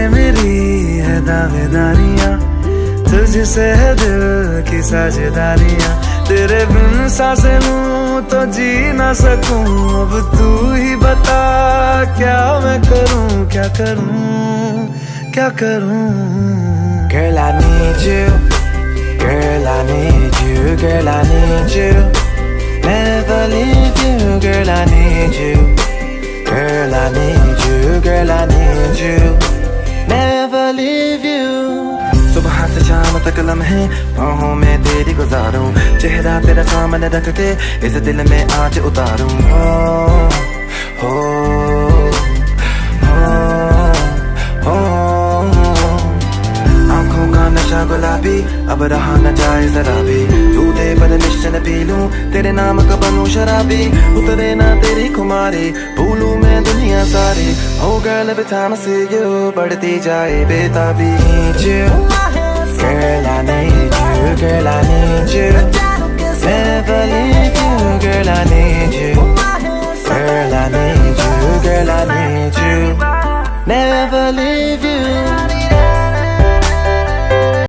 मेरी है दावेदारियां, तुझसे है दिल की साझेदारियां। तेरे बिन सांसें लूं तो जी ना सकूं, अब तू ही बता क्या मैं करूं, क्या करूं, क्या करूं। Girl, I need you, girl, I need you, girl, I need you, never leave you, girl, I need you, girl, I need you, girl, I need you, never leave you। सुबह से शाम तक लम्हे बाहों में तेरी गुजारूं, चेहरा तेरा सामने रख के इस दिल में आज उतारूं। हो आंखों का नशा गुलाबी अब रहा न जाए जरा भी, तू दे परमिशन पी लूं, तेरे नाम का बनूं शराबी। उतरे ना तेरी खुमारी, भूलूं मैं दुनिया सारी। Oh girl, every time I see you बढ़ती जाए बेताबी। Girl, I need you, girl, I need you, never leave you, girl, I need you।